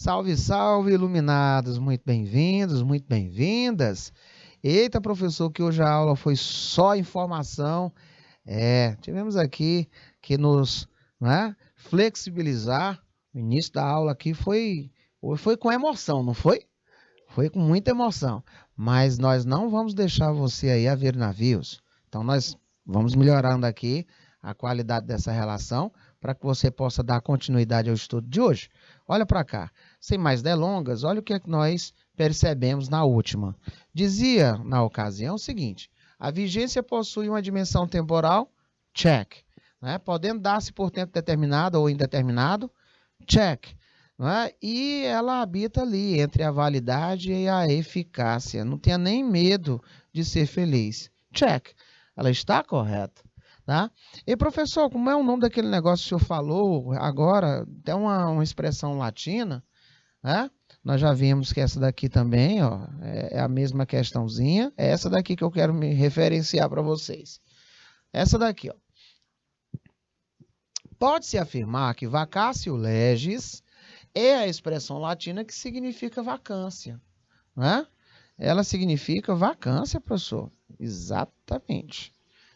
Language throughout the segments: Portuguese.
Salve, salve, iluminados! Muito bem-vindos, muito bem-vindas. Eita, professor, que hoje a aula foi só informação. Tivemos aqui que nos, né, flexibilizar. O início da aula aqui foi com emoção, não foi? Foi com muita emoção. Mas nós não vamos deixar você aí a ver navios. Então, nós vamos melhorando aqui a qualidade dessa relação para que você possa dar continuidade ao estudo de hoje. Olha para cá. Sem mais delongas, olha o que é que nós percebemos na última. Dizia, na ocasião, o seguinte: a vigência possui uma dimensão temporal, check. Né? Podendo dar-se por tempo determinado ou indeterminado, check. Né? E ela habita ali entre a validade e a eficácia. Não tenha nem medo de ser feliz. Check. Ela está correta. Tá? E professor, como é o nome daquele negócio que o senhor falou agora? Tem uma expressão latina, né? Nós já vimos que essa daqui também, ó, é a mesma questãozinha. É essa daqui que eu quero me referenciar para vocês. Essa daqui, ó. Pode-se afirmar que vacatio legis é a expressão latina que significa vacância, né? Ela significa vacância, professor. Exatamente.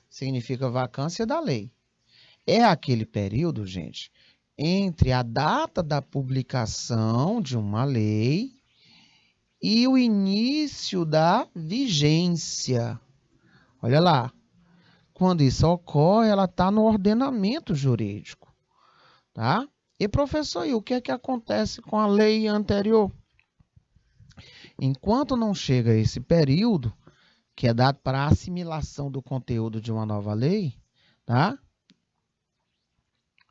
Significa vacância da lei. É aquele período, gente, entre a data da publicação de uma lei e o início da vigência. Olha lá. Quando isso ocorre, ela está no ordenamento jurídico. Tá? E, professor, e o que é que acontece com a lei anterior? Enquanto não chega esse período, que é dado para a assimilação do conteúdo de uma nova lei, tá?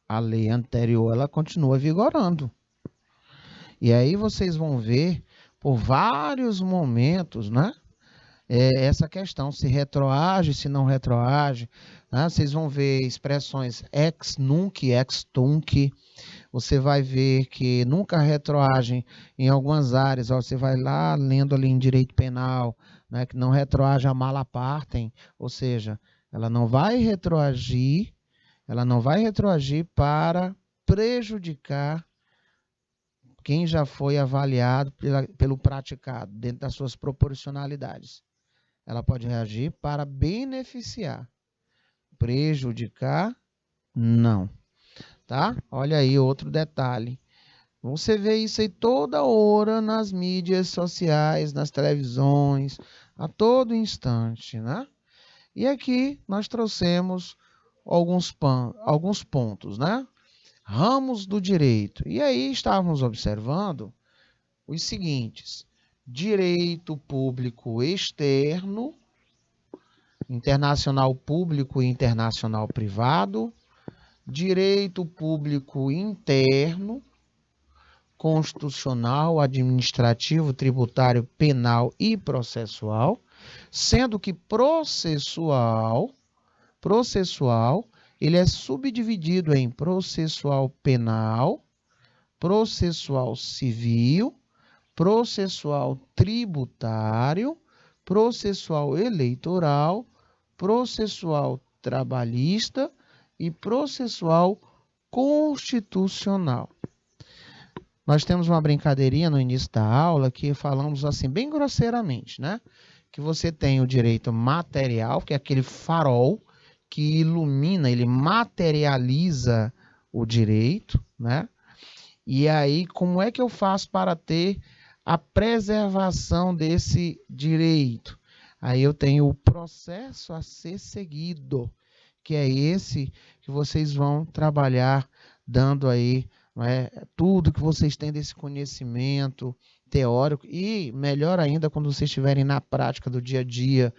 A lei anterior ela continua vigorando. E aí vocês vão ver por vários momentos, né? Essa questão, se retroage, se não retroage. Né? Vocês vão ver expressões ex nunc, ex tunc. Você vai ver que nunca retroagem em algumas áreas. Ó, você vai lá lendo ali em direito penal, né, que não retroage a mala partem, ou seja, ela não vai retroagir para prejudicar quem já foi avaliado pelo praticado, dentro das suas proporcionalidades. Ela pode reagir para beneficiar. Prejudicar, não. Tá? Olha aí outro detalhe. Você vê isso aí toda hora nas mídias sociais, nas televisões, a todo instante, né? E aqui nós trouxemos alguns pontos, né? Ramos do direito. E aí estávamos observando os seguintes: direito público externo, internacional público e internacional privado, direito público interno, constitucional, administrativo, tributário, penal e processual, sendo que processual, ele é subdividido em processual penal, processual civil, processual tributário, processual eleitoral, processual trabalhista e processual constitucional. Nós temos uma brincadeirinha no início da aula que falamos assim, bem grosseiramente, né? Que você tem o direito material, que é aquele farol que ilumina, ele materializa o direito, né? E aí, como é que eu faço para ter a preservação desse direito? Aí eu tenho o processo a ser seguido, que é esse que vocês vão trabalhar dando aí, não é, tudo que vocês têm desse conhecimento teórico e melhor ainda quando vocês estiverem na prática do dia a dia,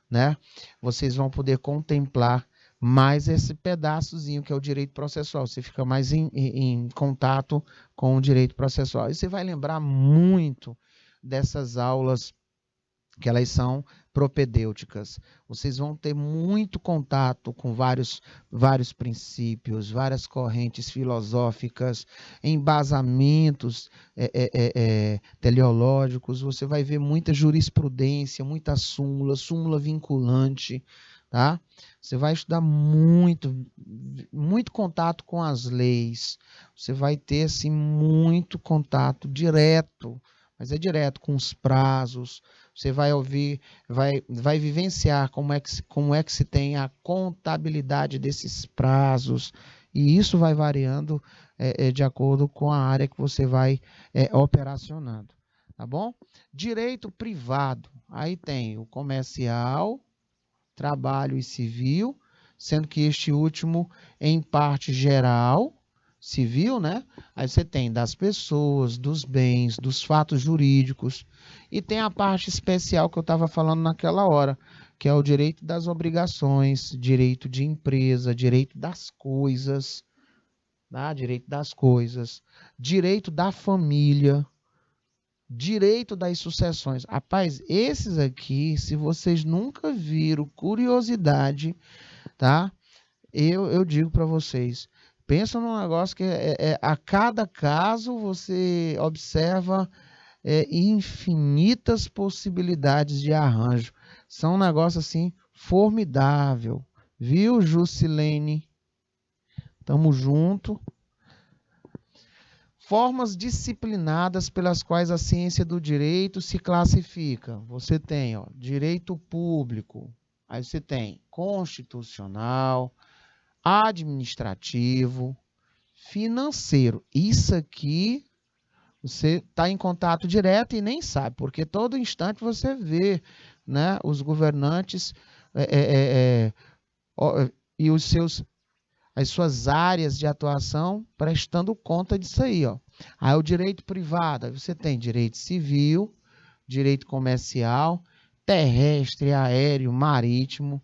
né? Vocês vão poder contemplar mais esse pedaçozinho que é o direito processual. Você fica mais em contato com o direito processual. E você vai lembrar muito dessas aulas que elas são propedêuticas. Vocês vão ter muito contato com vários princípios, várias correntes filosóficas, embasamentos teleológicos. Você vai ver muita jurisprudência, muita súmula vinculante. tá? Você vai estudar muito, muito contato com as leis. Você vai ter, assim, muito contato direto, mas é direto com os prazos. Você vai ouvir, vai vivenciar como é que se tem a contabilidade desses prazos. E isso vai variando de acordo com a área que você vai operacionando. Tá bom? Direito privado. Aí tem o comercial, trabalho e civil, sendo que este último, em parte geral, civil, né? Aí você tem das pessoas, dos bens, dos fatos jurídicos, e tem a parte especial que eu estava falando naquela hora, que é o direito das obrigações, direito de empresa, direito das coisas, tá? Direito das coisas, direito da família, direito das sucessões. Rapaz, esses aqui, se vocês nunca viram, curiosidade, tá? Eu digo para vocês, pensa num negócio que a cada caso você observa infinitas possibilidades de arranjo. São um negócio assim formidável. Viu, Jusilene? Tamo junto. Formas disciplinadas pelas quais a ciência do direito se classifica. Você tem, ó, direito público, aí você tem constitucional, administrativo, financeiro. Isso aqui você está em contato direto e nem sabe, porque todo instante você vê, né, os governantes e as suas áreas de atuação prestando conta disso aí, ó. Aí o direito privado, aí você tem direito civil, direito comercial, terrestre, aéreo, marítimo,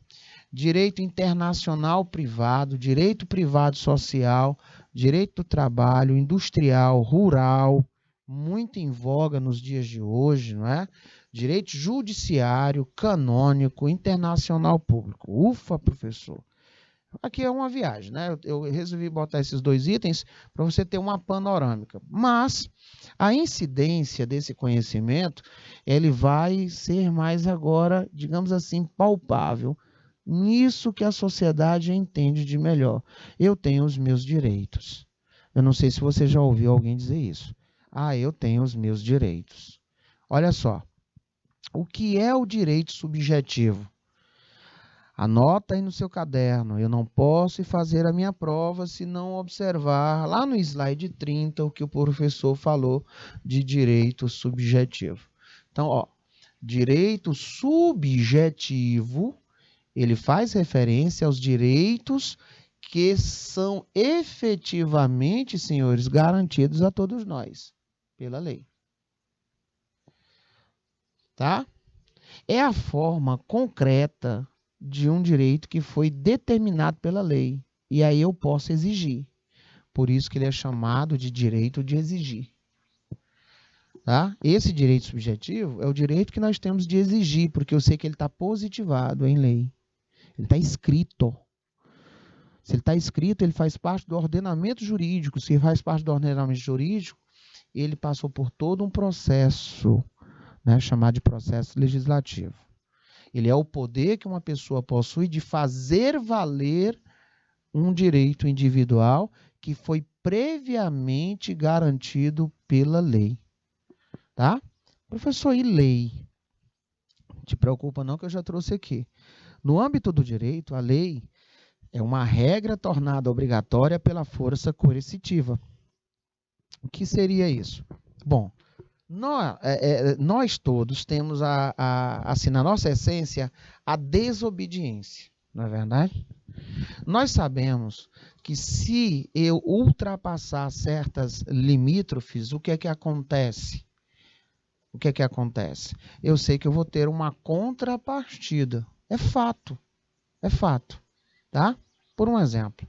direito internacional privado, direito privado social, direito do trabalho, industrial, rural, muito em voga nos dias de hoje, não é? Direito judiciário, canônico, internacional público. Ufa, professor. Aqui é uma viagem, né? Eu resolvi botar esses dois itens para você ter uma panorâmica. Mas a incidência desse conhecimento, ele vai ser mais agora, digamos assim, palpável. Nisso que a sociedade entende de melhor. Eu tenho os meus direitos. Eu não sei se você já ouviu alguém dizer isso. Ah, eu tenho os meus direitos. Olha só, o que é o direito subjetivo? Anota aí no seu caderno. Eu não posso fazer a minha prova se não observar lá no slide 30 o que o professor falou de direito subjetivo. Então, ó, direito subjetivo, ele faz referência aos direitos que são efetivamente, senhores, garantidos a todos nós pela lei. Tá? É a forma concreta de um direito que foi determinado pela lei. E aí eu posso exigir. Por isso que ele é chamado de direito de exigir. Tá? Esse direito subjetivo é o direito que nós temos de exigir, porque eu sei que ele está positivado em lei. Ele está escrito. Se ele está escrito, ele faz parte do ordenamento jurídico. Se ele faz parte do ordenamento jurídico, ele passou por todo um processo, né, chamado de processo legislativo. Ele é o poder que uma pessoa possui de fazer valer um direito individual que foi previamente garantido pela lei. Tá? Professor, e lei? Não te preocupa não que eu já trouxe aqui. No âmbito do direito, a lei é uma regra tornada obrigatória pela força coercitiva. O que seria isso? Bom, nós todos temos, assim, na nossa essência, a desobediência, não é verdade? Nós sabemos que se eu ultrapassar certas limítrofes, o que é que acontece? O que é que acontece? Eu sei que eu vou ter uma contrapartida. É fato. É fato. Tá? Por um exemplo,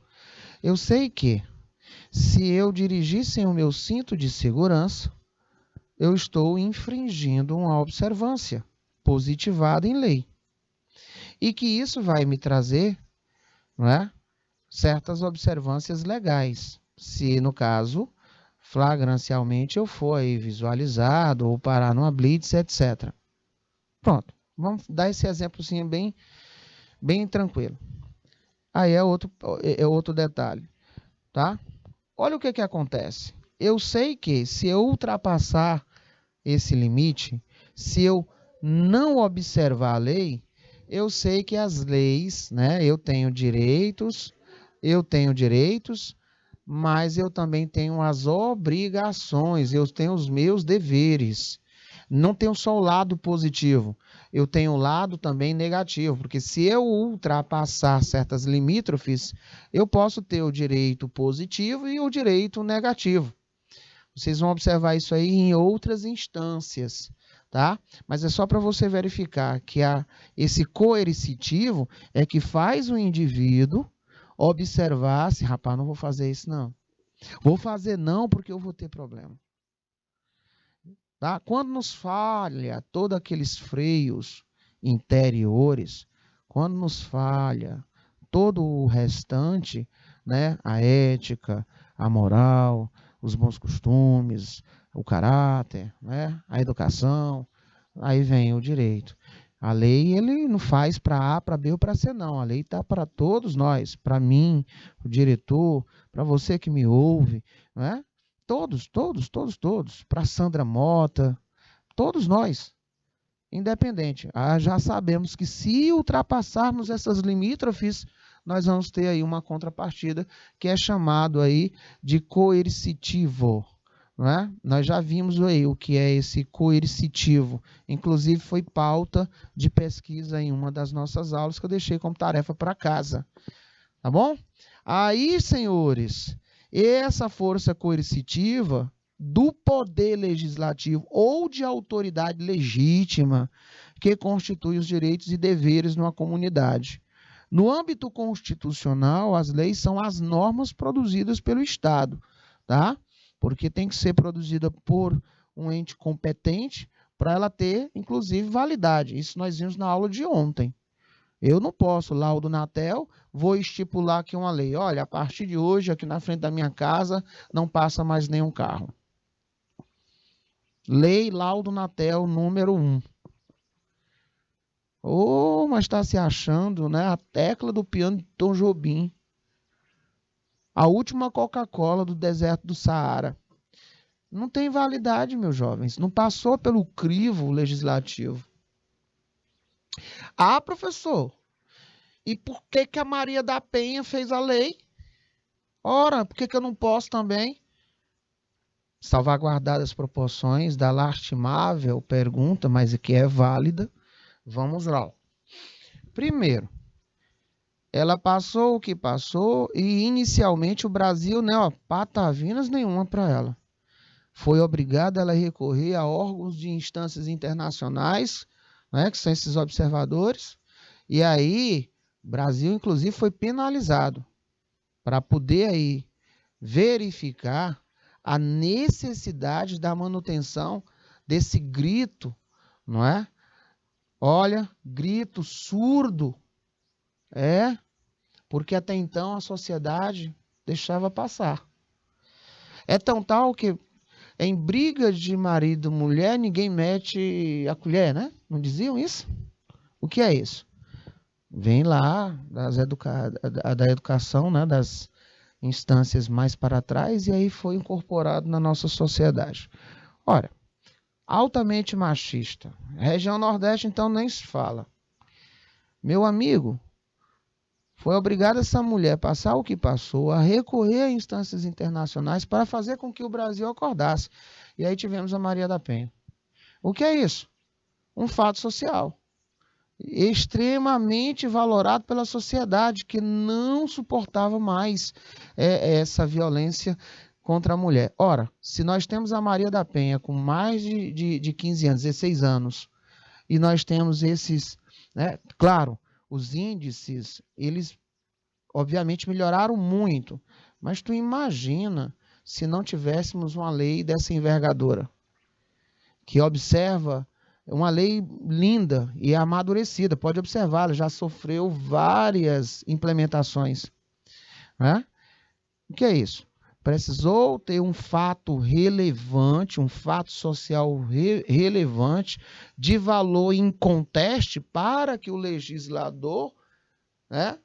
eu sei que se eu dirigir sem o meu cinto de segurança, eu estou infringindo uma observância positivada em lei. E que isso vai me trazer, não é, certas observâncias legais. Se, no caso, flagrancialmente eu for aí visualizado ou parar numa blitz, etc. Pronto. Vamos dar esse exemplo assim, bem Bem tranquilo. Aí é outro detalhe, tá? Olha o que acontece. Eu sei que se eu ultrapassar esse limite, se eu não observar a lei, eu sei que as leis, né? Eu tenho direitos, mas eu também tenho as obrigações, eu tenho os meus deveres. Não tenho só o lado positivo, eu tenho o lado também negativo, porque se eu ultrapassar certas limítrofes, eu posso ter o direito positivo e o direito negativo. Vocês vão observar isso aí em outras instâncias, tá? Mas é só para você verificar que esse coercitivo é que faz o indivíduo observar se, rapaz, não vou fazer isso não. Vou fazer não porque eu vou ter problema. Tá? Quando nos falha todos aqueles freios interiores, quando nos falha todo o restante, né? A ética, a moral, os bons costumes, o caráter, né? A educação, aí vem o direito. A lei ele não faz para A, para B ou para C, não. A lei está para todos nós, para mim, o diretor, para você que me ouve, né? Todos, todos, todos, todos. Para Sandra Mota, todos nós, independente. Já sabemos que se ultrapassarmos essas limítrofes, nós vamos ter aí uma contrapartida que é chamado aí de coercitivo. Não é? Nós já vimos aí o que é esse coercitivo. Inclusive foi pauta de pesquisa em uma das nossas aulas que eu deixei como tarefa para casa. Tá bom? Aí, senhores, essa força coercitiva do poder legislativo ou de autoridade legítima que constitui os direitos e deveres numa comunidade. No âmbito constitucional, as leis são as normas produzidas pelo Estado, tá? Porque tem que ser produzida por um ente competente para ela ter, inclusive, validade. Isso nós vimos na aula de ontem. Eu não posso, laudo Natel, vou estipular aqui uma lei. Olha, a partir de hoje, aqui na frente da minha casa, não passa mais nenhum carro. Lei laudo Natel número 1. Oh, mas está se achando, né? A tecla do piano de Tom Jobim. A última Coca-Cola do deserto do Saara. Não tem validade, meus jovens. Não passou pelo crivo legislativo. Ah, professor, e por que a Maria da Penha fez a lei? Ora, por que eu não posso também? Salvaguardadas as proporções da lastimável pergunta, mas que é válida. Vamos lá. Primeiro, ela passou o que passou e inicialmente o Brasil, né, patavinas nenhuma para ela. Foi obrigada ela a recorrer a órgãos de instâncias internacionais, né, que são esses observadores, e aí o Brasil, inclusive, foi penalizado para poder aí verificar a necessidade da manutenção desse grito, não é? Olha, grito surdo, porque até então a sociedade deixava passar. É tão tal que em briga de marido e mulher, ninguém mete a colher, né? Não diziam isso? O que é isso? Vem lá da educação, né? Das instâncias mais para trás, e aí foi incorporado na nossa sociedade. Ora, altamente machista. Região Nordeste, então, nem se fala. Meu amigo, foi obrigada essa mulher a passar o que passou, a recorrer a instâncias internacionais para fazer com que o Brasil acordasse. E aí tivemos a Maria da Penha. O que é isso? Um fato social. Extremamente valorado pela sociedade, que não suportava mais essa violência contra a mulher. Ora, se nós temos a Maria da Penha com mais de 15 anos, 16 anos, e nós temos esses, né, claro, os índices, eles obviamente melhoraram muito, mas tu imagina se não tivéssemos uma lei dessa envergadura, que observa uma lei linda e amadurecida, pode observar, ela já sofreu várias implementações. Né? O que é isso? Precisou ter um fato relevante, um fato social relevante, de valor inconteste, para que o legislador né,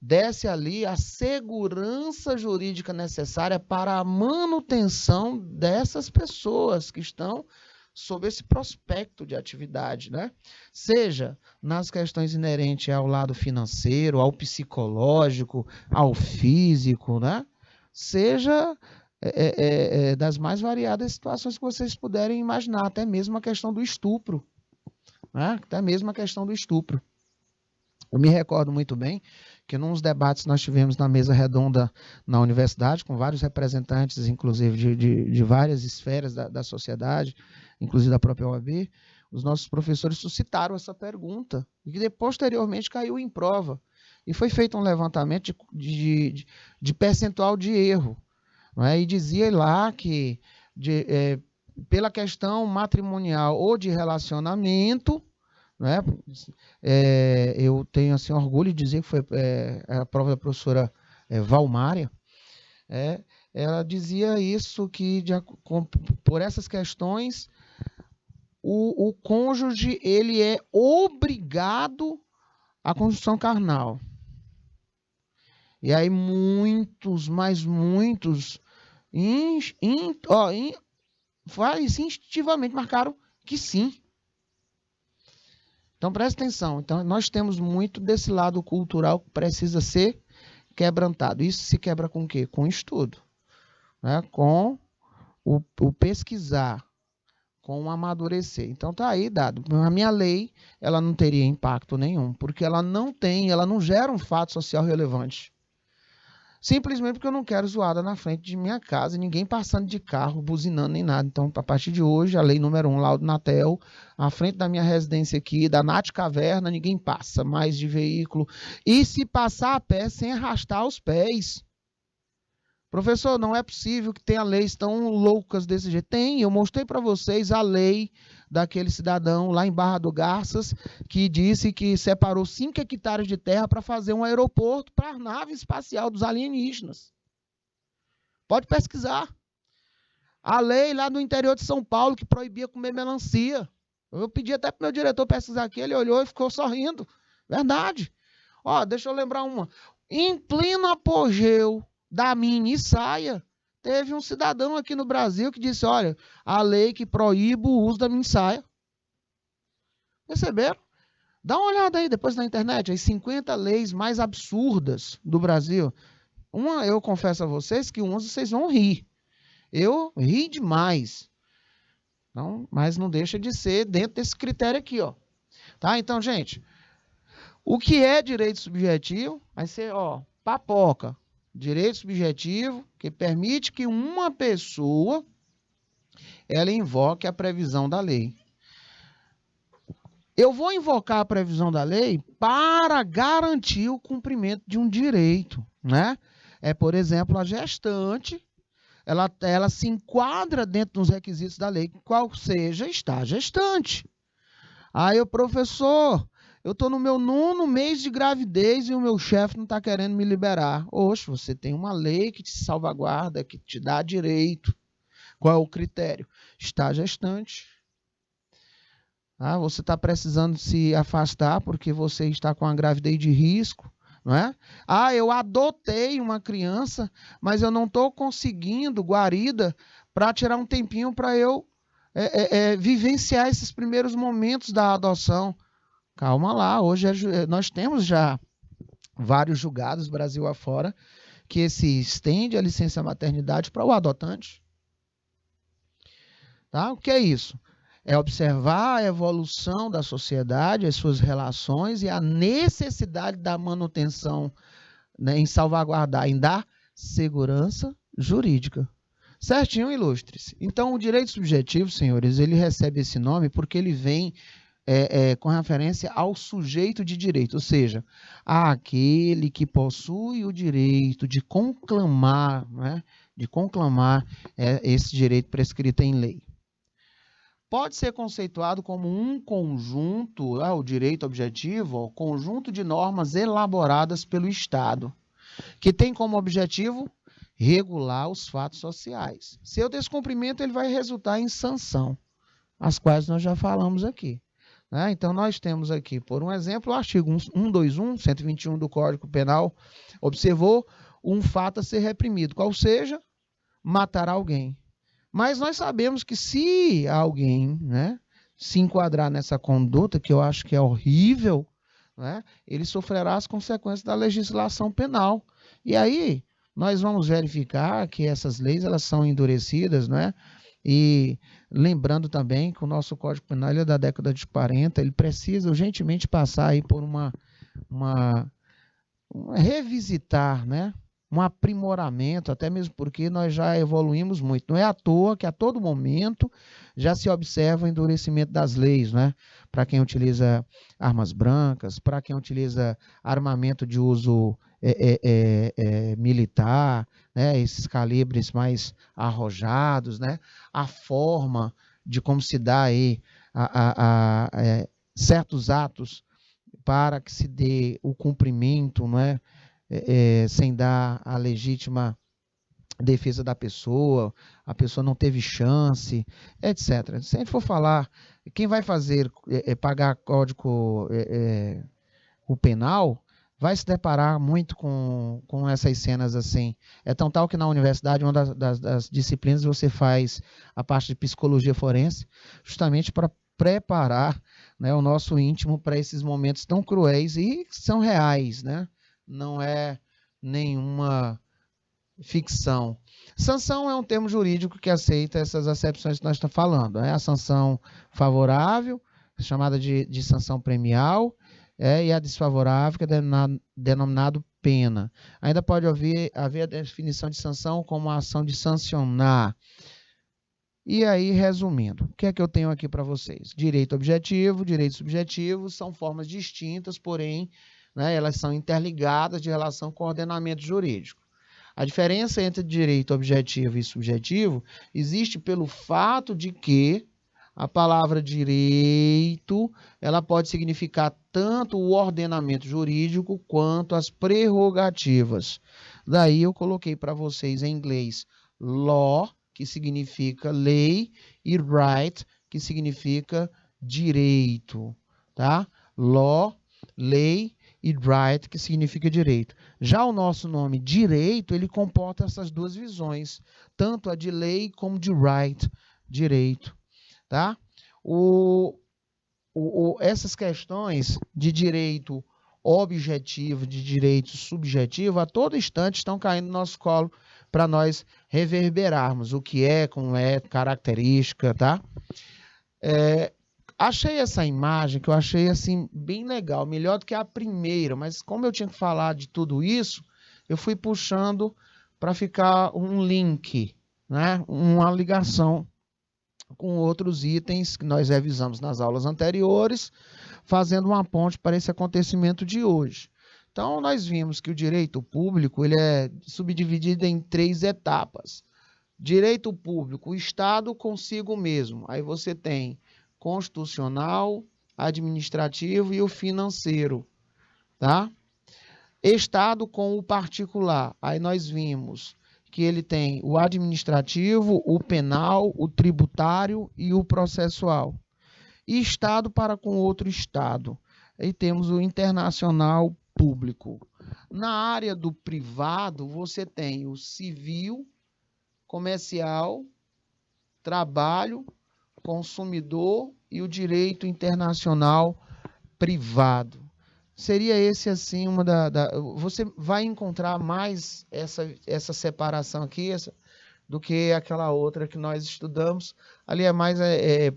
desse ali a segurança jurídica necessária para a manutenção dessas pessoas que estão sob esse prospecto de atividade, né? Seja nas questões inerentes ao lado financeiro, ao psicológico, ao físico, né? Seja das mais variadas situações que vocês puderem imaginar, até mesmo a questão do estupro, né? Até mesmo a questão do estupro. Eu me recordo muito bem que nos debates nós tivemos na mesa redonda na universidade, com vários representantes, inclusive, de várias esferas da sociedade, inclusive da própria OAB, os nossos professores suscitaram essa pergunta, e que posteriormente caiu em prova. E foi feito um levantamento de percentual de erro. Não é? E dizia lá que, pela questão matrimonial ou de relacionamento, né? Eu tenho assim, orgulho de dizer que foi a prova da professora Valmária. Ela dizia isso, que por essas questões o cônjuge ele é obrigado à conjunção carnal. E aí muitos, mas muitos, instintivamente marcaram que sim. Então, preste atenção. Então, nós temos muito desse lado cultural que precisa ser quebrantado. Isso se quebra com o quê? Com o estudo, né? Com o pesquisar, com o amadurecer. Então, tá aí dado. A minha lei, ela não teria impacto nenhum, porque ela não gera um fato social relevante. Simplesmente porque eu não quero zoada na frente de minha casa, ninguém passando de carro, buzinando nem nada. Então, a partir de hoje, a lei número 1, lá do Natel, à frente da minha residência aqui, da Nath Caverna, ninguém passa mais de veículo. E se passar a pé, sem arrastar os pés. Professor, não é possível que tenha leis tão loucas desse jeito. Tem, eu mostrei para vocês a lei daquele cidadão lá em Barra do Garças, que disse que separou 5 hectares de terra para fazer um aeroporto para a nave espacial dos alienígenas. Pode pesquisar. A lei lá no interior de São Paulo que proibia comer melancia. Eu pedi até para o meu diretor pesquisar aqui, ele olhou e ficou sorrindo. Verdade. Ó, deixa eu lembrar uma. Em pleno apogeu da mini saia, teve um cidadão aqui no Brasil que disse, olha, a lei que proíbe o uso da mini saia. Perceberam? Dá uma olhada aí depois na internet, as 50 leis mais absurdas do Brasil. Eu confesso a vocês que umas vocês vão rir. Eu ri demais. Então, mas não deixa de ser dentro desse critério aqui, ó. Tá? Então, gente, o que é direito subjetivo? Vai ser, ó, papoca. Direito subjetivo que permite que uma pessoa ela invoque a previsão da lei. Eu vou invocar a previsão da lei para garantir o cumprimento de um direito, né? Por exemplo, a gestante, ela se enquadra dentro dos requisitos da lei, qual seja, está gestante. Aí o professor, eu estou no meu 9º mês de gravidez e o meu chefe não está querendo me liberar. Oxe, você tem uma lei que te salvaguarda, que te dá direito. Qual é o critério? Está gestante. Você está precisando se afastar porque você está com a gravidez de risco, não é? Eu adotei uma criança, mas eu não estou conseguindo guarida para tirar um tempinho para eu vivenciar esses primeiros momentos da adoção. Calma lá, hoje nós temos já vários julgados Brasil afora que se estende a licença maternidade para o adotante. Tá? O que é isso? É observar a evolução da sociedade, as suas relações e a necessidade da manutenção, né, em salvaguardar, em dar segurança jurídica. Certinho, ilustres? Então, o direito subjetivo, senhores, ele recebe esse nome porque ele vem com referência ao sujeito de direito, ou seja, àquele que possui o direito de conclamar, né, esse direito prescrito em lei. Pode ser conceituado como um conjunto, o direito objetivo, conjunto de normas elaboradas pelo Estado, que tem como objetivo regular os fatos sociais. Seu descumprimento ele vai resultar em sanção, as quais nós já falamos aqui. né? Então, nós temos aqui, por um exemplo, o artigo 121, 121 do Código Penal, observou um fato a ser reprimido, qual seja, matar alguém. Mas nós sabemos que se alguém, né, se enquadrar nessa conduta, que eu acho que é horrível, né, ele sofrerá as consequências da legislação penal. E aí nós vamos verificar que essas leis elas são endurecidas, né? E lembrando também que o nosso Código Penal é da década de 40, ele precisa urgentemente passar aí por uma revisitar, né? Um aprimoramento, até mesmo porque nós já evoluímos muito. Não é à toa que a todo momento já se observa o endurecimento das leis, né? Para quem utiliza armas brancas, para quem utiliza armamento de uso militar, né? Esses calibres mais arrojados, né? A forma de como se dá aí certos atos para que se dê o cumprimento, não é? Sem dar a legítima defesa da pessoa, a pessoa não teve chance, etc. Se a gente for falar, quem vai fazer, pagar código o penal, vai se deparar muito com essas cenas assim. É tão tal que na universidade, uma das disciplinas, você faz a parte de psicologia forense, justamente para preparar, né, o nosso íntimo para esses momentos tão cruéis e que são reais, né? Não é nenhuma ficção. Sanção é um termo jurídico que aceita essas acepções que nós estamos falando. A sanção favorável, chamada de sanção premial, e a desfavorável, que é denominado pena. Ainda pode haver a definição de sanção como a ação de sancionar. E aí, resumindo, o que é que eu tenho aqui para vocês? Direito objetivo, direito subjetivo são formas distintas, porém, né, elas são interligadas de relação com o ordenamento jurídico. A diferença entre direito objetivo e subjetivo existe pelo fato de que a palavra direito, ela pode significar tanto o ordenamento jurídico quanto as prerrogativas. Daí eu coloquei para vocês em inglês law, que significa lei, e right, que significa direito, tá? Law, lei e right, que significa direito. Já o nosso nome direito, ele comporta essas duas visões, tanto a de lei como de right, direito, tá? Essas questões de direito objetivo, de direito subjetivo, a todo instante estão caindo no nosso colo para nós reverberarmos o que é, como é, característica, tá? Achei essa imagem que eu achei assim bem legal, melhor do que a primeira, mas como eu tinha que falar de tudo isso, eu fui puxando para ficar um link, né? Uma ligação com outros itens que nós revisamos nas aulas anteriores, fazendo uma ponte para esse acontecimento de hoje. Então, nós vimos que o direito público ele é subdividido em 3 etapas. Direito público, o Estado consigo mesmo. Aí você tem constitucional, administrativo e o financeiro, tá? Estado com o particular. Aí nós vimos que ele tem o administrativo, o penal, o tributário e o processual. E Estado para com outro Estado. Aí temos o internacional público. Na área do privado, você tem o civil, comercial, trabalho, consumidor e o direito internacional privado. Seria esse assim você vai encontrar mais essa separação aqui do que aquela outra que nós estudamos. Ali é mais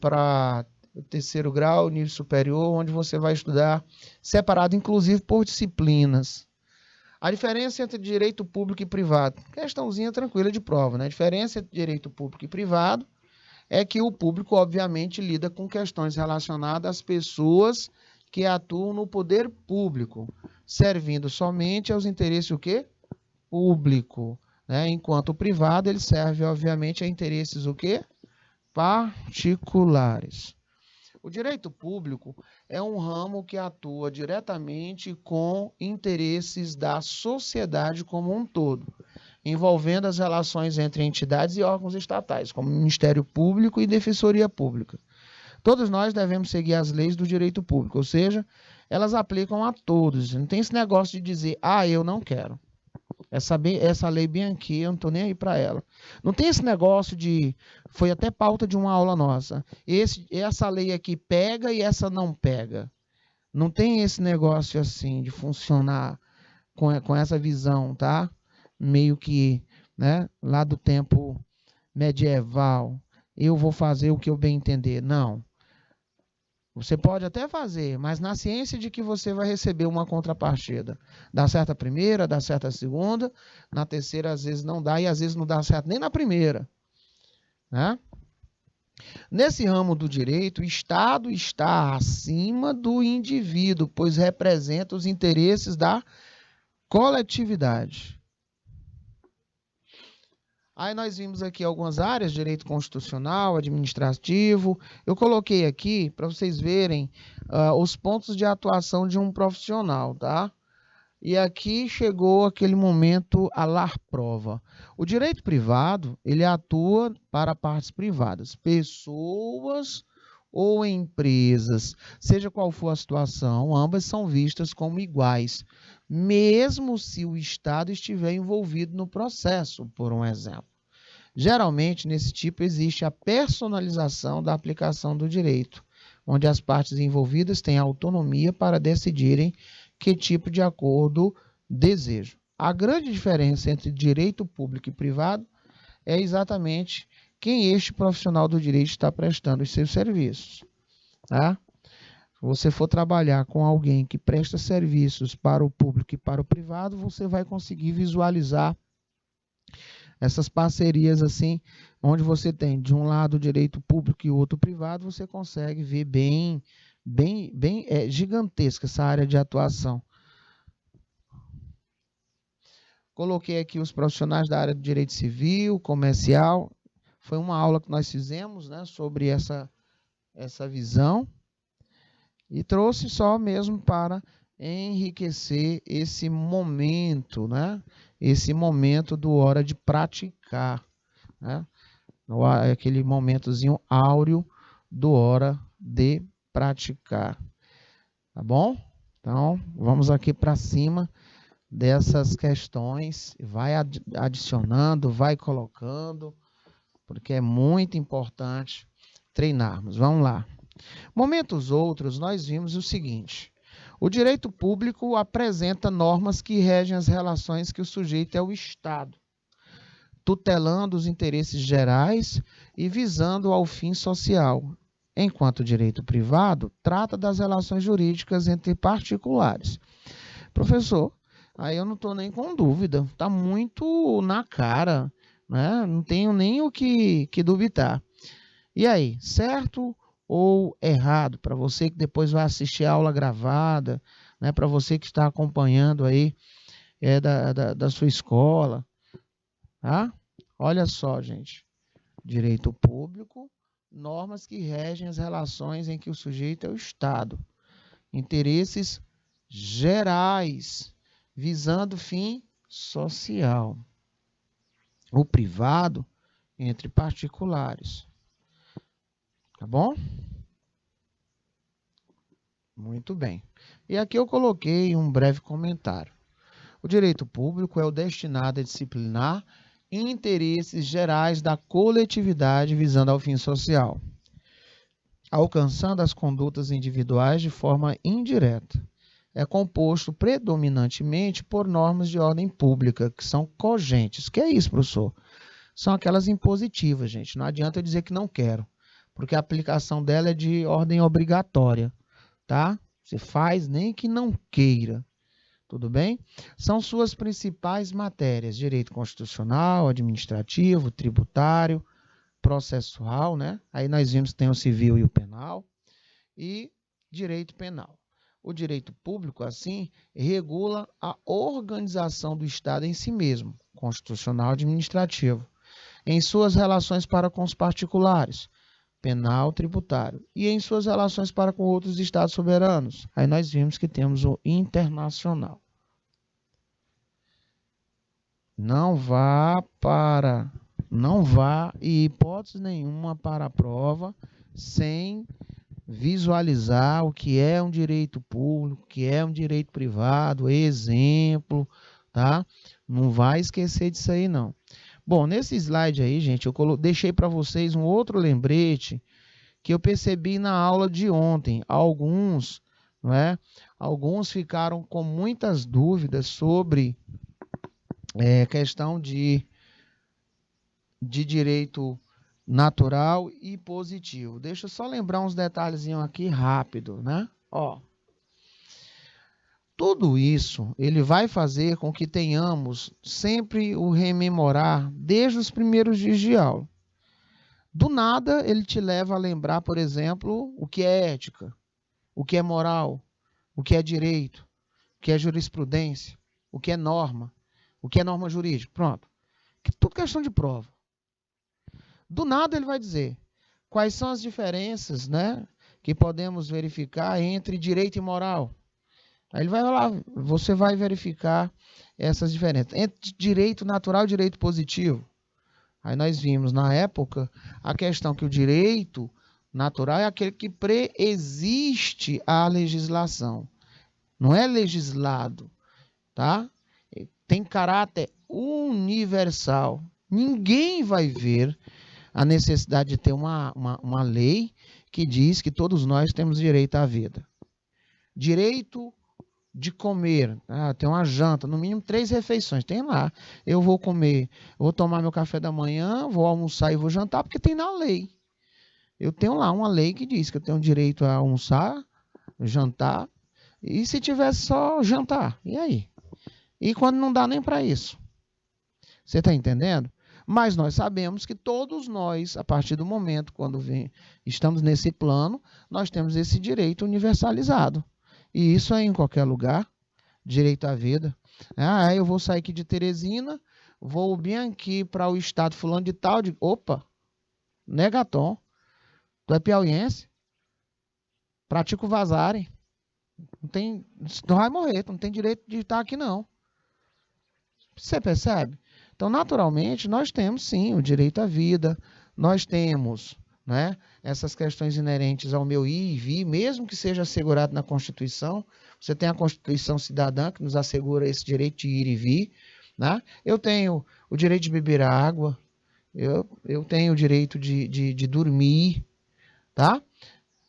para o terceiro grau, nível superior, onde você vai estudar separado, inclusive por disciplinas. A diferença entre direito público e privado, questãozinha tranquila de prova, né? A diferença entre direito público e privado é que o público, obviamente, lida com questões relacionadas às pessoas que atuam no poder público, servindo somente aos interesses o quê? Público, né? Enquanto o privado, ele serve, obviamente, a interesses o quê? Particulares. O direito público é um ramo que atua diretamente com interesses da sociedade como um todo, envolvendo as relações entre entidades e órgãos estatais, como Ministério Público e Defensoria Pública. Todos nós devemos seguir as leis do direito público, ou seja, elas aplicam a todos. Não tem esse negócio de dizer, eu não quero. Essa lei bem aqui, eu não estou nem aí para ela. Não tem esse negócio de... Foi até pauta de uma aula nossa. Essa lei aqui pega e essa não pega. Não tem esse negócio assim de funcionar com essa visão, tá? Meio que, né, lá do tempo medieval. Eu vou fazer o que eu bem entender. Não. Você pode até fazer, mas na ciência de que você vai receber uma contrapartida. Dá certo a primeira, dá certo a segunda, na terceira às vezes não dá e às vezes não dá certo nem na primeira. Né? Nesse ramo do direito, o Estado está acima do indivíduo, pois representa os interesses da coletividade. Aí nós vimos aqui algumas áreas, direito constitucional, administrativo. Eu coloquei aqui para vocês verem os pontos de atuação de um profissional, tá? E aqui chegou aquele momento a lar prova. O direito privado, ele atua para partes privadas, pessoas ou empresas, seja qual for a situação, ambas são vistas como iguais, mesmo se o Estado estiver envolvido no processo, por um exemplo. Geralmente, nesse tipo, existe a personalização da aplicação do direito, onde as partes envolvidas têm autonomia para decidirem que tipo de acordo desejam. A grande diferença entre direito público e privado é exatamente quem este profissional do direito está prestando os seus serviços. Tá? Se você for trabalhar com alguém que presta serviços para o público e para o privado, você vai conseguir visualizar essas parcerias assim, onde você tem de um lado o direito público e o outro privado, você consegue ver bem gigantesca essa área de atuação. Coloquei aqui os profissionais da área do direito civil, comercial. Foi uma aula que nós fizemos, né, sobre essa visão e trouxe só mesmo para enriquecer esse momento, né? Esse momento do hora de praticar, né? Aquele momentozinho áureo do hora de praticar, tá bom? Então, vamos aqui para cima dessas questões, vai adicionando, vai colocando, porque é muito importante treinarmos. Vamos lá. Momentos outros, nós vimos o seguinte: o direito público apresenta normas que regem as relações que o sujeito é o Estado, tutelando os interesses gerais e visando ao fim social, enquanto o direito privado trata das relações jurídicas entre particulares. Professor, aí eu não estou nem com dúvida, está muito na cara, né? Não tenho nem o que duvidar. E aí, certo ou errado? Para você que depois vai assistir a aula gravada, né? Para você que está acompanhando aí da sua escola, tá? Olha só, gente, direito público, normas que regem as relações em que o sujeito é o Estado, interesses gerais, visando fim social. O privado, entre particulares. Tá bom? Muito bem. E aqui eu coloquei um breve comentário. O direito público é o destinado a disciplinar interesses gerais da coletividade visando ao fim social, alcançando as condutas individuais de forma indireta. É composto predominantemente por normas de ordem pública, que são cogentes. O que é isso, professor? São aquelas impositivas, gente. Não adianta eu dizer que não quero, porque a aplicação dela é de ordem obrigatória, tá? Você faz nem que não queira. Tudo bem? São suas principais matérias: direito constitucional, administrativo, tributário, processual, né? Aí nós vimos que tem o civil e o penal, e direito penal. O direito público, assim, regula a organização do Estado em si mesmo, constitucional e administrativo, em suas relações para com os particulares, penal, tributário, e em suas relações para com outros estados soberanos. Aí nós vimos que temos o internacional. Não vá, em hipótese nenhuma, para a prova sem visualizar o que é um direito público, o que é um direito privado, exemplo, tá? Não vai esquecer disso aí, não. Bom, nesse slide aí, gente, eu deixei para vocês um outro lembrete que eu percebi na aula de ontem. Alguns, não é? Alguns ficaram com muitas dúvidas sobre questão de direito natural e positivo. Deixa eu só lembrar uns detalhezinhos aqui rápido, né? Ó, tudo isso ele vai fazer com que tenhamos sempre o rememorar desde os primeiros dias de aula. Do nada, ele te leva a lembrar, por exemplo, o que é ética, o que é moral, o que é direito, o que é jurisprudência, o que é norma jurídica. Pronto. Tudo questão de prova. Do nada ele vai dizer quais são as diferenças, né, que podemos verificar entre direito e moral. Aí ele vai lá, você vai verificar essas diferenças entre direito natural e direito positivo. Aí nós vimos na época a questão que o direito natural é aquele que preexiste à legislação. Não é legislado, tá? Tem caráter universal. Ninguém vai ver a necessidade de ter uma lei que diz que todos nós temos direito à vida. Direito de comer, tem uma janta, no mínimo 3 refeições, tem lá. Eu vou comer, vou tomar meu café da manhã, vou almoçar e vou jantar, porque tem na lei. Eu tenho lá uma lei que diz que eu tenho direito a almoçar, jantar, e se tivesse só jantar, e aí? E quando não dá nem para isso? Você está entendendo? Mas nós sabemos que todos nós, a partir do momento quando estamos nesse plano, nós temos esse direito universalizado. E isso é em qualquer lugar, direito à vida. Eu vou sair aqui de Teresina, vou bem aqui para o estado fulano de tal, opa, Negaton, tu é piauiense, pratica o vazare, tu vai morrer, tu não tem direito de estar aqui não. Você percebe? Então, naturalmente, nós temos sim o direito à vida, nós temos, né, essas questões inerentes ao meu ir e vir, mesmo que seja assegurado na Constituição. Você tem a Constituição Cidadã, que nos assegura esse direito de ir e vir, né? Eu tenho o direito de beber água, eu tenho o direito de dormir, tá?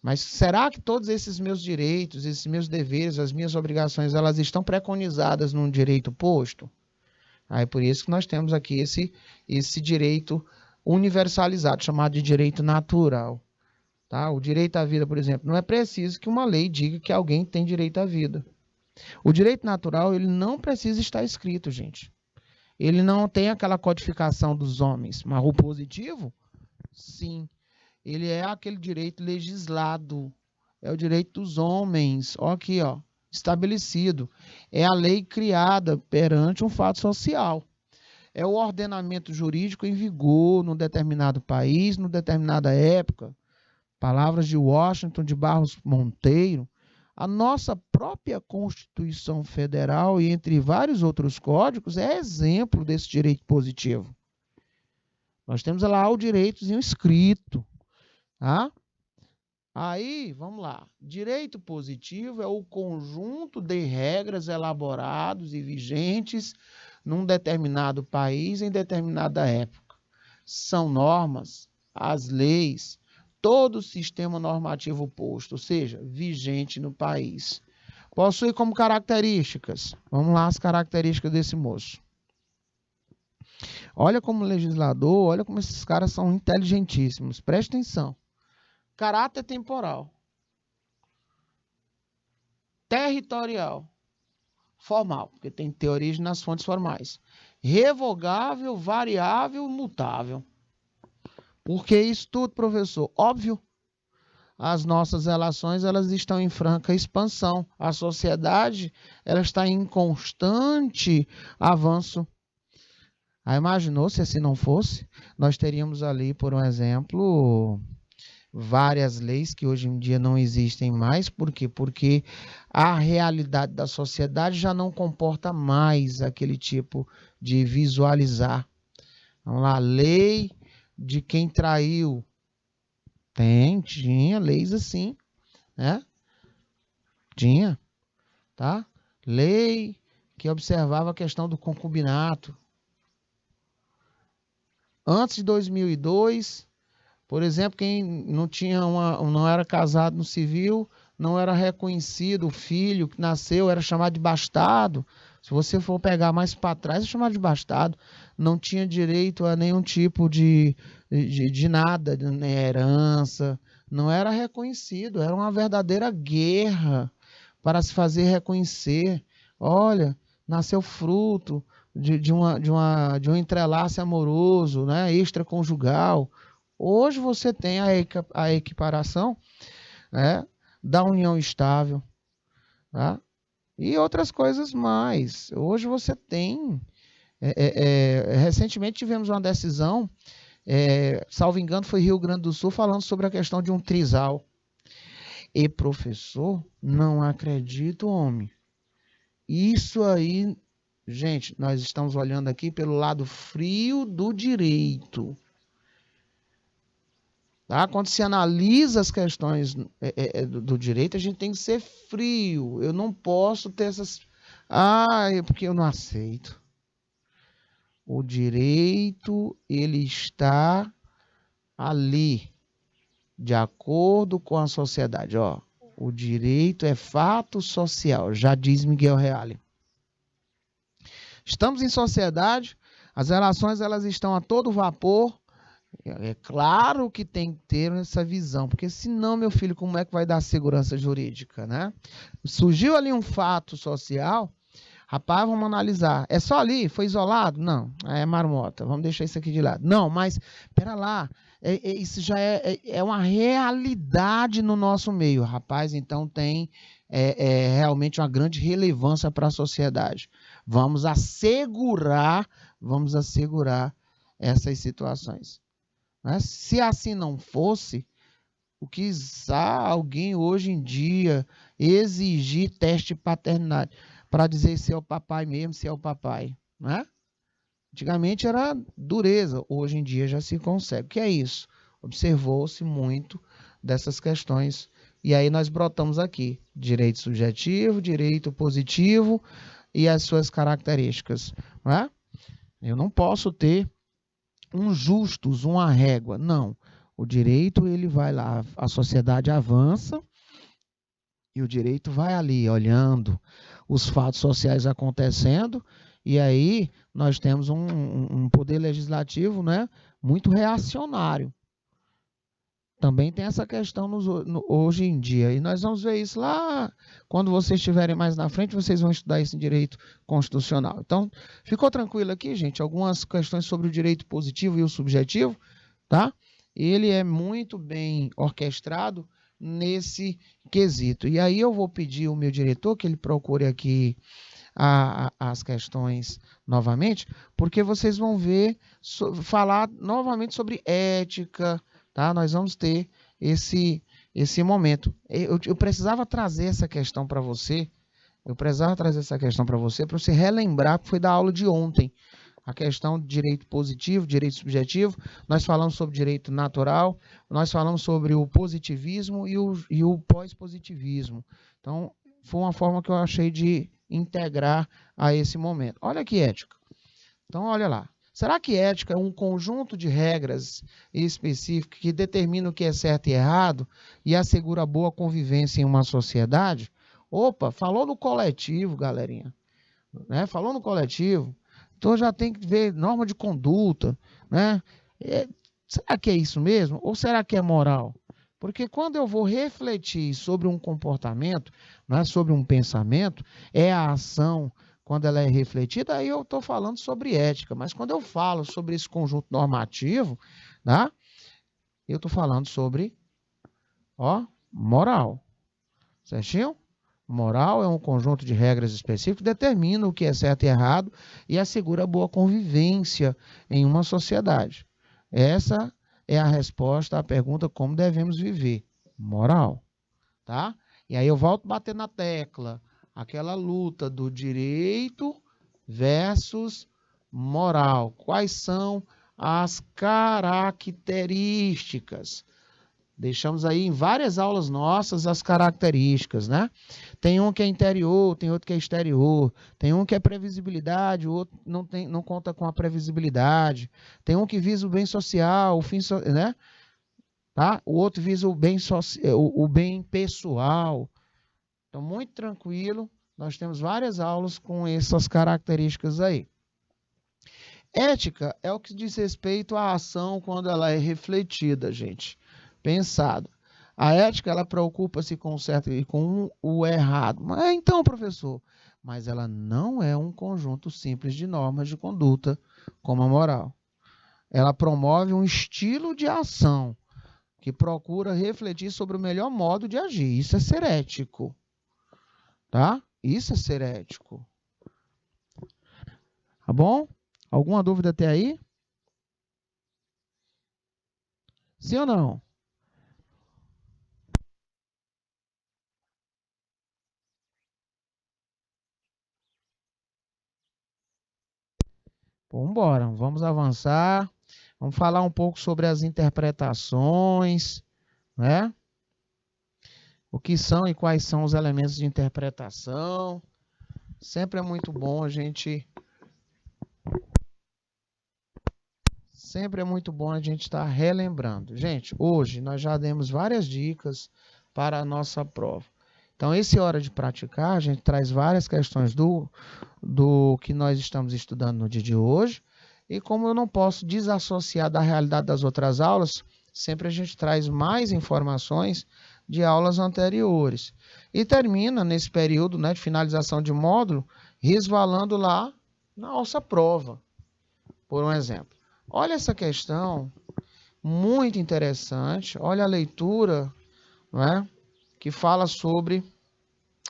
Mas será que todos esses meus direitos, esses meus deveres, as minhas obrigações, elas estão preconizadas num direito posto? Aí por isso que nós temos aqui esse direito universalizado, chamado de direito natural. Tá? O direito à vida, por exemplo, não é preciso que uma lei diga que alguém tem direito à vida. O direito natural, ele não precisa estar escrito, gente. Ele não tem aquela codificação dos homens. Mas o positivo, sim. Ele é aquele direito legislado. É o direito dos homens. Ó aqui, ó. Estabelecido. É a lei criada perante um fato social. É o ordenamento jurídico em vigor num determinado país, numa determinada época. Palavras de Washington de Barros Monteiro. A nossa própria Constituição Federal, e entre vários outros códigos, é exemplo desse direito positivo. Nós temos lá o direitozinho escrito. Tá? Aí, vamos lá. Direito positivo é o conjunto de regras elaborados e vigentes num determinado país em determinada época. São normas, as leis, todo o sistema normativo posto, ou seja, vigente no país. Possui como características. Vamos lá as características desse moço. Olha como legislador, olha como esses caras são inteligentíssimos. Preste atenção. Caráter temporal, territorial, formal, porque tem que ter origem nas fontes formais, revogável, variável, mutável. Por que isso tudo, professor? Óbvio, as nossas relações elas estão em franca expansão, a sociedade ela está em constante avanço. Aí imaginou se assim não fosse? Nós teríamos ali, por um exemplo, várias leis que hoje em dia não existem mais. Por quê? Porque a realidade da sociedade já não comporta mais aquele tipo de visualizar. Vamos lá, lei de quem traiu. Tinha leis assim, né? Tinha, tá? Lei que observava a questão do concubinato. Antes de 2002, por exemplo, quem não era casado no civil, não era reconhecido, o filho que nasceu era chamado de bastardo. Se você for pegar mais para trás, é chamado de bastardo. Não tinha direito a nenhum tipo de nada, nem herança. Não era reconhecido. Era uma verdadeira guerra para se fazer reconhecer. Olha, nasceu fruto de um entrelace amoroso, né, extraconjugal. Hoje você tem a equiparação, né, da união estável, tá? E outras coisas mais. Hoje você tem. Recentemente tivemos uma decisão, salvo engano, foi Rio Grande do Sul, falando sobre a questão de um trisal. E professor, não acredito, homem. Isso aí, gente, nós estamos olhando aqui pelo lado frio do direito. Tá? Quando se analisa as questões do direito, a gente tem que ser frio. Eu não posso ter essas. É porque eu não aceito. O direito, ele está ali, de acordo com a sociedade. Ó, o direito é fato social, já diz Miguel Reale. Estamos em sociedade, as relações elas estão a todo vapor. É claro que tem que ter essa visão, porque senão, meu filho, como é que vai dar segurança jurídica, né? Surgiu ali um fato social, rapaz, vamos analisar. É só ali? Foi isolado? Não, é marmota, vamos deixar isso aqui de lado. Não, mas, pera lá, isso já é uma realidade no nosso meio, rapaz, então tem realmente uma grande relevância para a sociedade. Vamos assegurar essas situações. Né? Se assim não fosse, o que alguém hoje em dia exigir teste de paternidade para dizer se é o papai mesmo, se é o papai, né? Antigamente era dureza, hoje em dia já se consegue. O que é isso? Observou-se muito dessas questões e aí nós brotamos aqui direito subjetivo, direito positivo e as suas características, né? Eu não posso ter um justus, uma régua. Não. O direito, ele vai lá, a sociedade avança e o direito vai ali, olhando os fatos sociais acontecendo, e aí nós temos um poder legislativo, né, muito reacionário. Também tem essa questão hoje em dia, e nós vamos ver isso lá, quando vocês estiverem mais na frente, vocês vão estudar isso em direito constitucional. Então, ficou tranquilo aqui, gente? Algumas questões sobre o direito positivo e o subjetivo, tá? Ele é muito bem orquestrado nesse quesito. E aí eu vou pedir ao meu diretor que ele procure aqui as questões novamente, porque vocês vão ver, falar novamente sobre ética, tá? Nós vamos ter esse momento. Eu precisava trazer essa questão para você, para você relembrar que foi da aula de ontem. A questão de direito positivo, direito subjetivo, nós falamos sobre direito natural, nós falamos sobre o positivismo e o pós-positivismo. Então, foi uma forma que eu achei de integrar a esse momento. Olha que ética. Então, olha lá. Será que ética é um conjunto de regras específicas que determina o que é certo e errado e assegura boa convivência em uma sociedade? Opa, falou no coletivo, galerinha. Né? Falou no coletivo. Então já tem que ver norma de conduta, né? Será que é isso mesmo? Ou será que é moral? Porque quando eu vou refletir sobre um comportamento, né, sobre um pensamento, é a ação, quando ela é refletida, aí eu estou falando sobre ética. Mas quando eu falo sobre esse conjunto normativo, né, eu estou falando sobre moral. Certinho? Moral é um conjunto de regras específicas que determina o que é certo e errado e assegura boa convivência em uma sociedade. Essa é a resposta à pergunta como devemos viver. Moral. Tá? E aí eu volto a bater na tecla. Aquela luta do direito versus moral. Quais são as características Deixamos aí em várias aulas nossas as características, né? Tem um que é interior, tem outro que é exterior, tem um que é previsibilidade, o outro não conta com a previsibilidade, tem um que visa o bem social, o fim, né? Tá? O outro visa o bem, o bem pessoal. Então, muito tranquilo, nós temos várias aulas com essas características aí. Ética é o que diz respeito à ação quando ela é refletida, gente. Pensada. A ética, ela preocupa-se com o certo e com o errado. Mas, então, professor, mas ela não é um conjunto simples de normas de conduta, como a moral. Ela promove um estilo de ação que procura refletir sobre o melhor modo de agir. Isso é ser ético. Tá? Isso é ser ético. Tá bom? Alguma dúvida até aí? Sim ou não? Vamos embora, vamos avançar. Vamos falar um pouco sobre as interpretações, né? O que são e quais são os elementos de interpretação. Sempre é muito bom a gente estar relembrando. Gente, hoje nós já demos várias dicas para a nossa prova. Então, esse hora de praticar, a gente traz várias questões do que nós estamos estudando no dia de hoje. E como eu não posso desassociar da realidade das outras aulas, sempre a gente traz mais informações de aulas anteriores. E termina nesse período, né, de finalização de módulo, resvalando lá na nossa prova. Por um exemplo. Olha essa questão, muito interessante. Olha a leitura, né, que fala sobre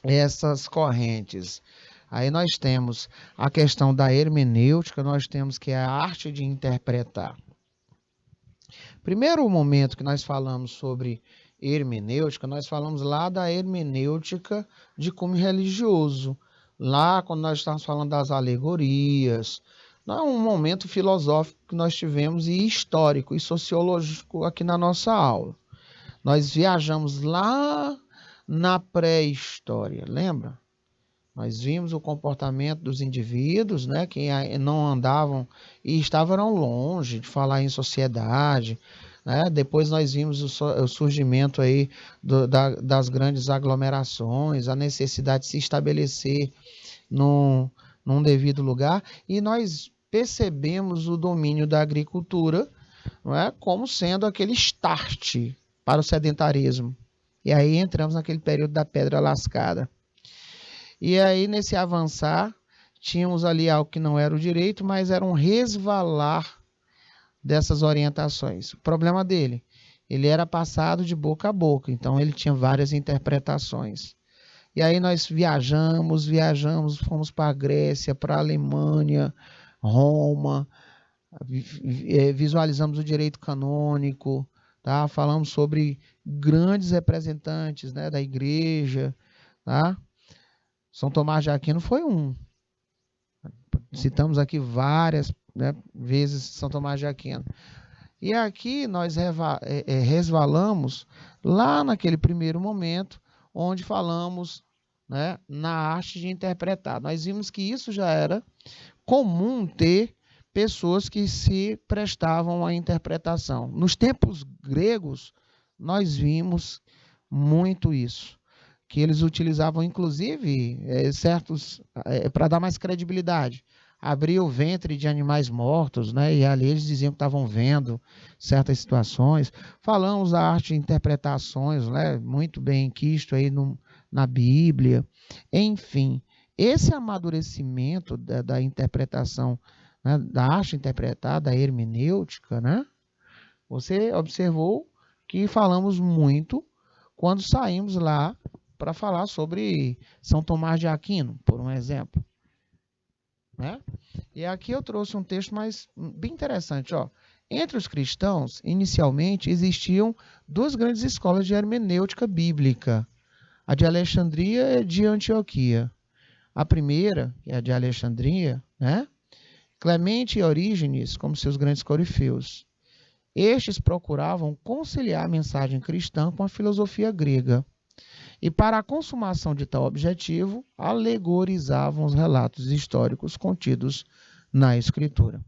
essas correntes. Aí nós temos a questão da hermenêutica, nós temos que é a arte de interpretar. Primeiro momento que nós falamos sobre hermenêutica, nós falamos lá da hermenêutica de cunho religioso. Lá, quando nós estamos falando das alegorias, não é um momento filosófico que nós tivemos e histórico e sociológico aqui na nossa aula. Nós viajamos lá na pré-história, lembra? Nós vimos o comportamento dos indivíduos, né, que não andavam e estavam longe de falar em sociedade, né? Depois nós vimos o surgimento aí das grandes aglomerações, a necessidade de se estabelecer num devido lugar, e nós percebemos o domínio da agricultura, não é, como sendo aquele start para o sedentarismo. E aí entramos naquele período da pedra lascada. E aí, nesse avançar, tínhamos ali algo que não era o direito, mas era um resvalar dessas orientações. O problema dele, ele era passado de boca a boca, então ele tinha várias interpretações. E aí nós viajamos, fomos para a Grécia, para a Alemanha, Roma, visualizamos o direito canônico, tá? Falamos sobre grandes representantes, né, da igreja, tá? São Tomás de Aquino foi um. Citamos aqui várias, né, vezes São Tomás de Aquino. E aqui nós resvalamos lá naquele primeiro momento, onde falamos, né, na arte de interpretar. Nós vimos que isso já era comum ter pessoas que se prestavam à interpretação. Nos tempos gregos, nós vimos muito isso, que eles utilizavam, inclusive, certos, para dar mais credibilidade, abrir o ventre de animais mortos, né? E ali eles diziam que estavam vendo certas situações. Falamos da arte de interpretações, né? Muito bem quisto aí na Bíblia. Enfim, esse amadurecimento da interpretação, né? Da arte de interpretar, da hermenêutica, né? Você observou que falamos muito quando saímos lá para falar sobre São Tomás de Aquino, por um exemplo. Né? E aqui eu trouxe um texto bem interessante. Ó. Entre os cristãos, inicialmente, existiam duas grandes escolas de hermenêutica bíblica, a de Alexandria e a de Antioquia. A primeira, que é a de Alexandria, né? Clemente e Orígenes como seus grandes corifeus. Estes procuravam conciliar a mensagem cristã com a filosofia grega. E para a consumação de tal objetivo, alegorizavam os relatos históricos contidos na Escritura.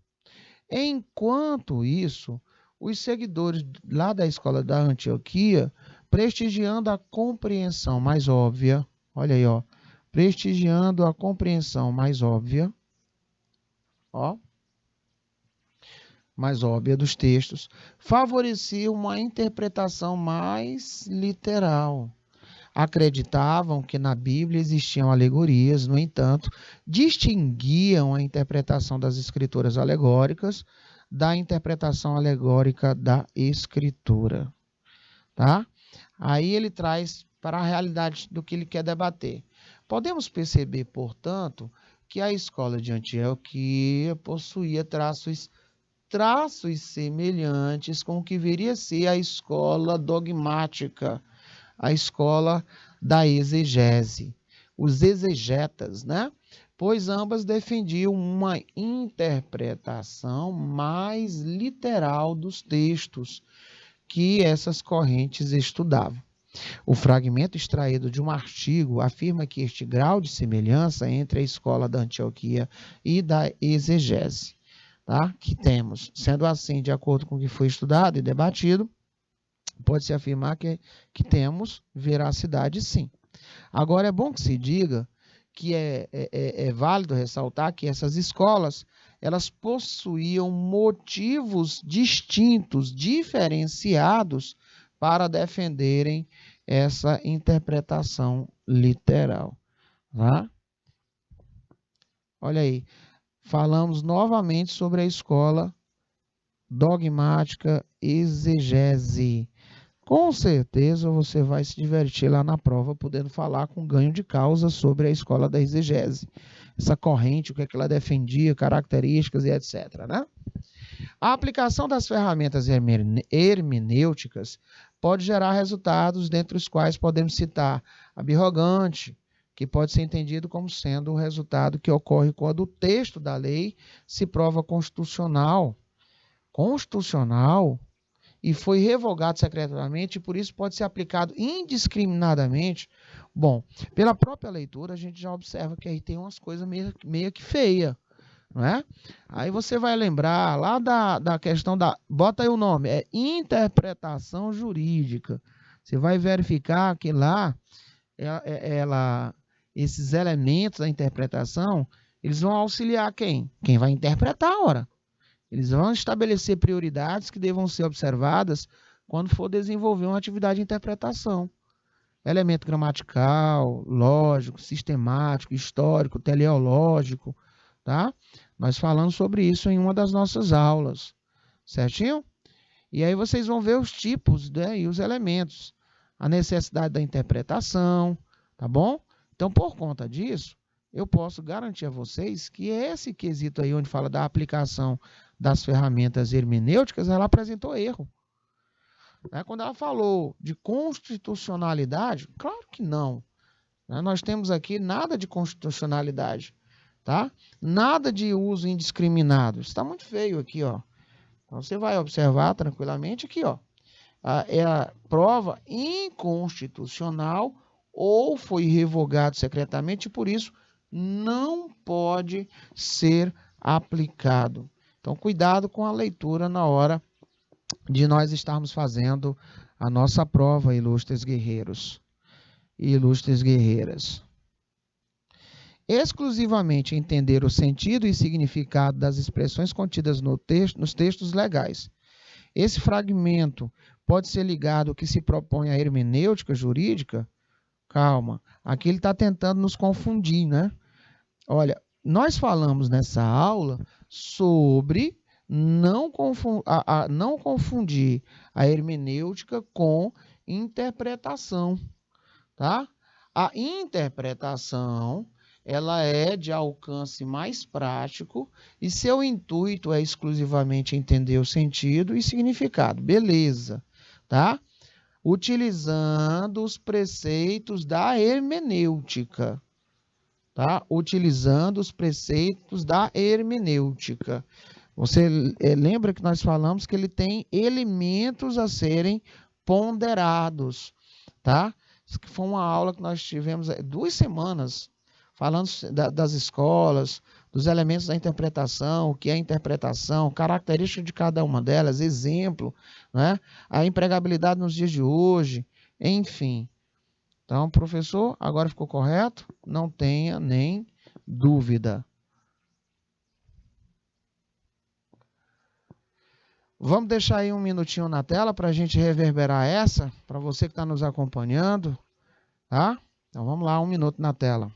Enquanto isso, os seguidores lá da escola da Antioquia, prestigiando a compreensão mais óbvia, olha aí, ó, prestigiando a compreensão mais óbvia, ó, mais óbvia dos textos, favoreciam uma interpretação mais literal. Acreditavam que na Bíblia existiam alegorias, no entanto, distinguiam a interpretação das escrituras alegóricas da interpretação alegórica da Escritura. Tá? Aí ele traz para a realidade do que ele quer debater. Podemos perceber, portanto, que a escola de Antioquia possuía traços semelhantes com o que viria a ser a escola dogmática, a escola da exegese, os exegetas, né? Pois ambas defendiam uma interpretação mais literal dos textos que essas correntes estudavam. O fragmento extraído de um artigo afirma que este grau de semelhança entre a escola da Antioquia e da exegese, tá? Que temos. Sendo assim, de acordo com o que foi estudado e debatido, pode-se afirmar que temos veracidade, sim. Agora, é bom que se diga que é válido ressaltar que essas escolas, elas possuíam motivos distintos, diferenciados, para defenderem essa interpretação literal. Tá? Olha aí, falamos novamente sobre a escola dogmática exegese. Com certeza você vai se divertir lá na prova, podendo falar com ganho de causa sobre a escola da exegese. Essa corrente, o que é que ela defendia, características e etc. Né? A aplicação das ferramentas hermenêuticas pode gerar resultados, dentre os quais podemos citar a birrogante, que pode ser entendido como sendo o resultado que ocorre quando o texto da lei se prova constitucional e foi revogado secretamente, e por isso pode ser aplicado indiscriminadamente. Bom, pela própria leitura, a gente já observa que aí tem umas coisas meio que feia, não é? Aí você vai lembrar lá da questão da... Bota aí o nome, é interpretação jurídica. Você vai verificar que lá, esses elementos da interpretação, eles vão auxiliar quem? Quem vai interpretar, ora. Eles vão estabelecer prioridades que devam ser observadas quando for desenvolver uma atividade de interpretação. Elemento gramatical, lógico, sistemático, histórico, teleológico, tá? Nós falamos sobre isso em uma das nossas aulas, certinho? E aí vocês vão ver os tipos, né, e os elementos, a necessidade da interpretação, tá bom? Então, por conta disso, eu posso garantir a vocês que esse quesito aí, onde fala da aplicação das ferramentas hermenêuticas, ela apresentou erro. Quando ela falou de constitucionalidade, claro que não. Nós temos aqui nada de constitucionalidade, tá? Nada de uso indiscriminado. Está muito feio aqui, ó. Então, você vai observar tranquilamente aqui, ó. É a prova inconstitucional ou foi revogado secretamente e, por isso, não pode ser aplicado. Então, cuidado com a leitura na hora de nós estarmos fazendo a nossa prova, ilustres guerreiros e ilustres guerreiras. Exclusivamente entender o sentido e significado das expressões contidas nos textos legais. Esse fragmento pode ser ligado ao que se propõe à hermenêutica jurídica? Calma, aqui ele está tentando nos confundir, né? Olha, nós falamos nessa aula sobre não confundir a hermenêutica com interpretação, tá? A interpretação, ela é de alcance mais prático e seu intuito é exclusivamente entender o sentido e significado, beleza, tá? Utilizando os preceitos da hermenêutica, tá? Utilizando os preceitos da hermenêutica. Você lembra que nós falamos que ele tem elementos a serem ponderados, tá? Isso que foi uma aula que nós tivemos 2 semanas falando das escolas, dos elementos da interpretação, o que é interpretação, característica de cada uma delas, exemplo, né? A empregabilidade nos dias de hoje, enfim. Então, professor, agora ficou correto? Não tenha nem dúvida. Vamos deixar aí um minutinho na tela para a gente reverberar essa, para você que está nos acompanhando, tá? Então vamos lá, 1 minuto na tela.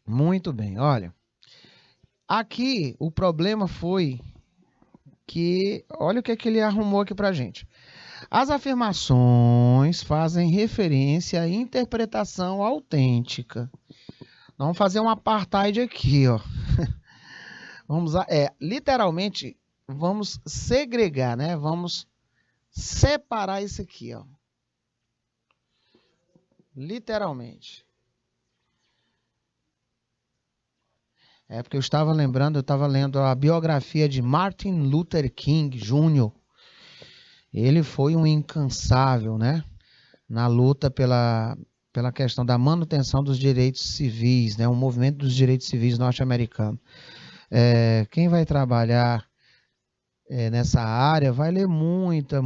Muito bem, olha. Aqui o problema foi que, olha o que é que ele arrumou aqui para a gente. As afirmações fazem referência à interpretação autêntica. Vamos fazer um apartheid aqui, ó. Vamos, literalmente, vamos segregar, né? Vamos separar isso aqui, ó. Literalmente. É porque eu estava lendo a biografia de Martin Luther King Jr. Ele foi um incansável, né? Na luta pela questão da manutenção dos direitos civis, né? O movimento dos direitos civis norte-americano. Quem vai trabalhar nessa área vai ler muita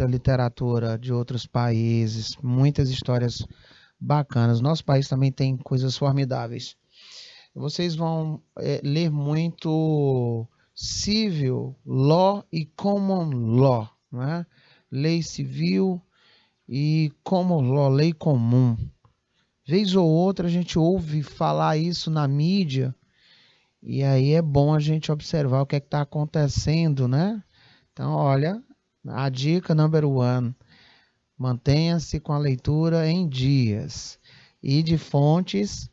literatura de outros países, muitas histórias bacanas. Nosso país também tem coisas formidáveis. Vocês vão ler muito civil law e common law, né? Lei civil e common law, lei comum. Vez ou outra a gente ouve falar isso na mídia, e aí é bom a gente observar o que é que está acontecendo, né? Então, olha, a dica number 1, mantenha-se com a leitura em dias e de fontes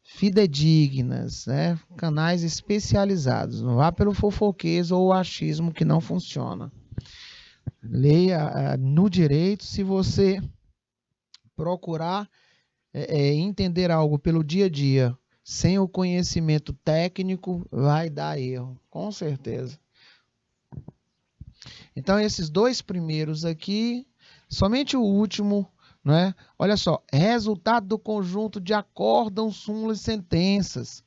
fidedignas, né? Canais especializados. Não vá pelo fofoquês ou achismo que não funciona. Leia no direito. Se você procurar entender algo pelo dia a dia, sem o conhecimento técnico, vai dar erro, com certeza. Então, esses 2 primeiros aqui, somente o último, né? Olha só, resultado do conjunto de acórdão, súmulas e sentenças.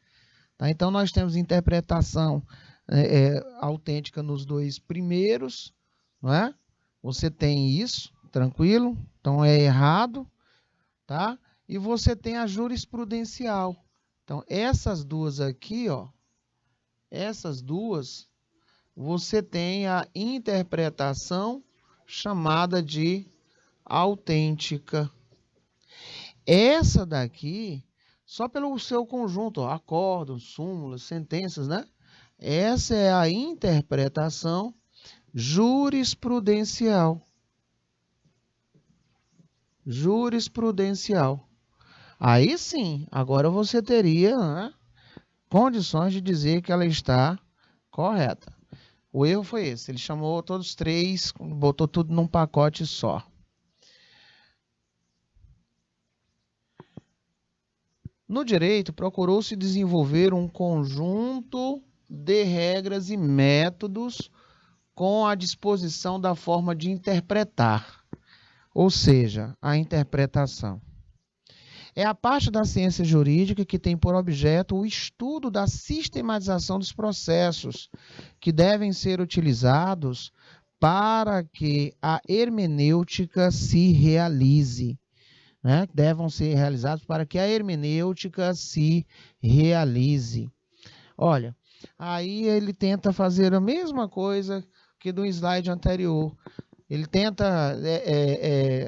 Tá? Então, nós temos interpretação autêntica nos 2 primeiros, não é? Você tem isso, tranquilo? Então, é errado, tá? E você tem a jurisprudencial. Então, essas 2 aqui, ó, essas 2, você tem a interpretação chamada de autêntica. Essa daqui, só pelo seu conjunto, ó, acórdão, súmulas, sentenças, né? Essa é a interpretação jurisprudencial. Jurisprudencial. Aí sim, agora você teria, né, condições de dizer que ela está correta. O erro foi esse, ele chamou todos três, botou tudo num pacote só. No direito, procurou-se desenvolver um conjunto de regras e métodos com a disposição da forma de interpretar, ou seja, a interpretação. É a parte da ciência jurídica que tem por objeto o estudo da sistematização dos processos que devem ser utilizados para que a hermenêutica se realize. Né? Devem ser realizados para que a hermenêutica se realize. Olha, aí ele tenta fazer a mesma coisa que do slide anterior. Ele tenta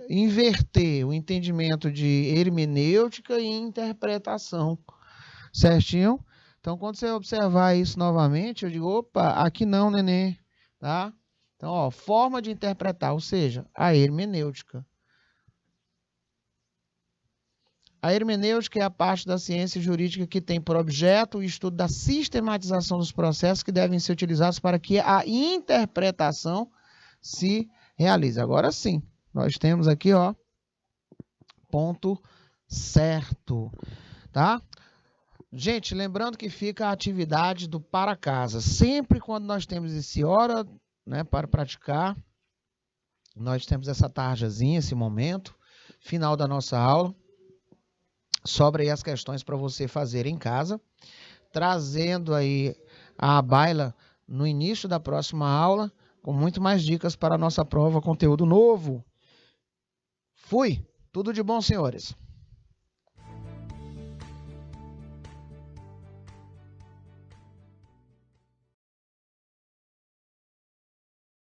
inverter o entendimento de hermenêutica e interpretação, certinho? Então, quando você observar isso novamente, eu digo, opa, aqui não, neném, tá? Então, ó, forma de interpretar, ou seja, a hermenêutica. A hermenêutica é a parte da ciência jurídica que tem por objeto o estudo da sistematização dos processos que devem ser utilizados para que a interpretação se realize. Agora sim, nós temos aqui, ó, ponto certo, tá? Gente, lembrando que fica a atividade do para casa. Sempre quando nós temos esse hora, né, para praticar, nós temos essa tarjazinha, esse momento, final da nossa aula. Sobra aí as questões para você fazer em casa, trazendo aí a baila no início da próxima aula, com muito mais dicas para a nossa prova, conteúdo novo. Fui! Tudo de bom, senhores!